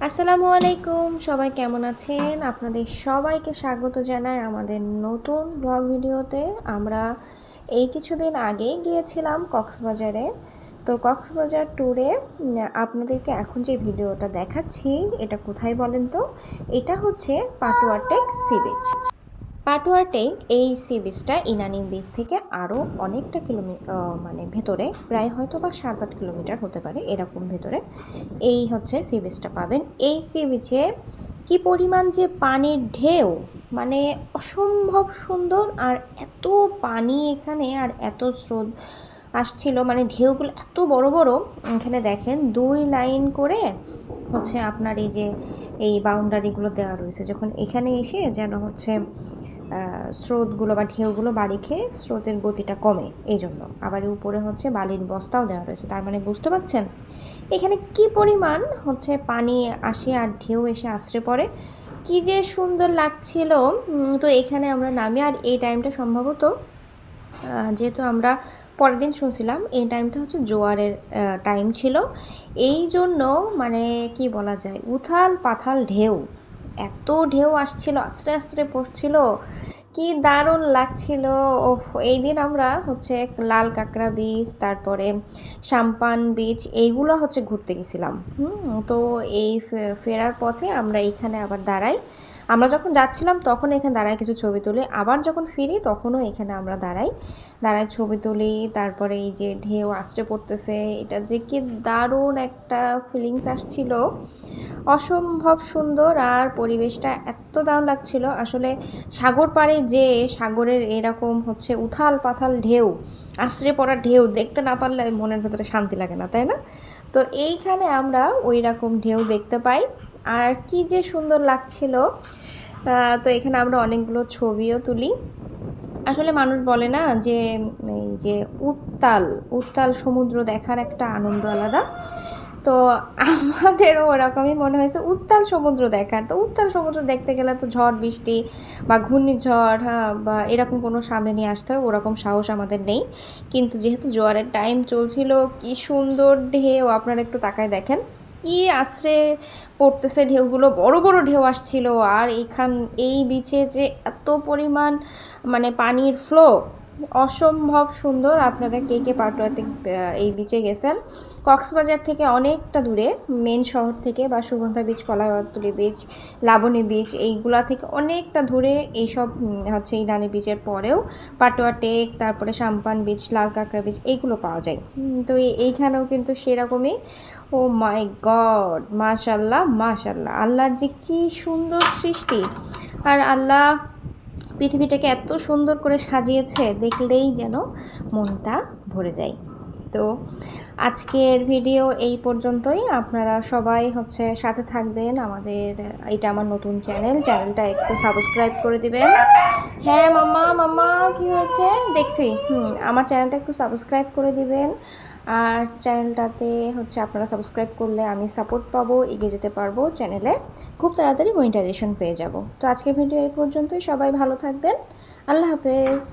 আসসালামু আলাইকুম, সবাই কেমন আছেন? আপনাদের সবাইকে স্বাগত জানাই আমাদের নতুন ব্লগ ভিডিওতে। আমরা এই কিছুদিন আগেই গিয়েছিলাম কক্সবাজারে। তো কক্সবাজার ট্যুরে আপনাদেরকে এখন যে ভিডিওটা দেখাচ্ছি, এটা কোথায় বলেন তো? এটা হচ্ছে Patuartek sea beach. Patuartek এই সি বিচটা ইনানি বিচ থেকে আরও অনেকটা মানে ভেতরে, প্রায় হয়তো বা 7-8 কিলোমিটার হতে পারে এরকম ভেতরে এই হচ্ছে সি বিচটা পাবেন। এই সি বিচে কী পরিমাণ যে পানির ঢেউ, মানে অসম্ভব সুন্দর। আর এত পানি এখানে, আর এত স্রোত আসছিল, মানে ঢেউগুলো এত বড় বড়। এখানে দেখেন 2 লাইন করে হচ্ছে আপনার এই যে এই বাউন্ডারিগুলো দেওয়া রয়েছে, যখন এখানে এসে যেন হচ্ছে স্রোতগুলো বা ঢেউগুলো বাড়ি খেয়ে স্রোতের গতিটা কমে, এই জন্য। আবার উপরে হচ্ছে বালির বস্তাও দেওয়া রয়েছে। তার মানে বুঝতে পারছেন এখানে কি পরিমাণ হচ্ছে পানি আসে আর ঢেউ এসে আছড়ে পড়ে, কি যে সুন্দর লাগছিল। তো এখানে আমরা নামি, আর এই টাইমটা সম্ভবত যেহেতু আমরা পরের দিন শুনছিলাম এই টাইমটা হচ্ছে জোয়ারের টাইম ছিল, এই জন্য মানে কি বলা যায়, উথাল পাথাল ঢেউ, এত ঢেউ আসছিল, আস্তে আস্তে পড়ছিল, কি দারুণ লাগছিল। ওফ! এই দিন আমরা হচ্ছে লাল কাঁকড়া বিচ, তারপরে সাম্পান বিচ, এইগুলো হচ্ছে ঘুরতে গেছিলাম। তো এই ফেরার পথে আমরা এইখানে আবার দাঁড়াই। আমরা যখন যাচ্ছিলাম তখন এখানে দাঁড়ায় কিছু ছবি তুলি, আবার যখন ফিরি তখনও এখানে আমরা দাঁড়াই ছবি তুলি। তারপরে এই যে ঢেউ আছড়ে পড়তেছে, এটা যে কি দারুণ একটা ফিলিংস আসছিল, অসম্ভব সুন্দর। আর পরিবেশটা এত দারুণ লাগছিল আসলে। সাগর পাড়ে যে সাগরের এরকম হচ্ছে উথাল পাথাল ঢেউ, আছড়ে পড়া ঢেউ দেখতে না পারলে মনের ভেতরে শান্তি লাগে না, তাই না? তো এইখানে আমরা ওই রকম ঢেউ দেখতে পাই, আর কি যে সুন্দর লাগছিল। তো এখানে আমরা অনেকগুলো ছবিও তুলি। আসলে মানুষ বলে না যে এই যে উত্তাল উত্তাল সমুদ্র দেখার একটা আনন্দ আলাদা। তো আমাদেরও ওরকমই মনে হয়েছে উত্তাল সমুদ্র দেখার। তো উত্তাল সমুদ্র দেখতে গেলে তো ঝড় বৃষ্টি বা ঘূর্ণিঝড়, হ্যাঁ, বা এরকম কোনো সামনে নিয়ে আসতে হয়, ওরকম সাহস আমাদের নেই। কিন্তু যেহেতু জোয়ারের টাইম চলছিল, কি সুন্দর ঢেউ, আপনারা একটু তাকায় দেখেন কি আছড়ে পড়তেছে ঢেউগুলো, বড় বড় ঢেউ আসছিল। আর এই বিচে যে এত পরিমাণ মানে পানির ফ্লো, অসম্ভব সুন্দর। আপনারা কে কে পাটুয়াতে এই বিচে গেছেন? কক্সবাজার থেকে অনেকটা দূরে, মেন শহর থেকে, বা Sugandha beach, Kolatoli beach, Laboni beach, এইগুলা থেকে অনেকটা দূরে এইসব হচ্ছে এই রানী বিচের পরেও পাটুয়া টেক, তারপরে সাম্পান বিচ, লাল কাঁকড়া বিচ, এইগুলো পাওয়া যায়। তো এইখানেও কিন্তু সেরকমই। ও মাই গড, মাশাল্লাহ মাশাল্লাহ, আল্লাহর যে কি সুন্দর সৃষ্টি। আর আল্লাহ পৃথিবীটাকে এত সুন্দর করে সাজিয়েছে, দেখলেই যেন মনটা ভরে যায়। তো আজকের ভিডিও এই পর্যন্তই। আপনারা সবাই হচ্ছে সাথে থাকবেন আমাদের। এটা আমার নতুন চ্যানেলটা একটু সাবস্ক্রাইব করে দিবেন। হ্যাঁ মাম্মা, মাম্মা কি হয়েছে দেখছি। আমার চ্যানেলটা একটু সাবস্ক্রাইব করে দিবেন। আর চ্যানেলটাতে হচ্ছে আপনারা সাবস্ক্রাইব করলে আমি সাপোর্ট পাবো, এগিয়ে যেতে পারবো চ্যানেলে, খুব তাড়াতাড়ি মনিটাইজেশন পেয়ে যাব। তো আজকের ভিডিও এই পর্যন্তই, সবাই ভালো থাকবেন। আল্লাহ হাফেজ।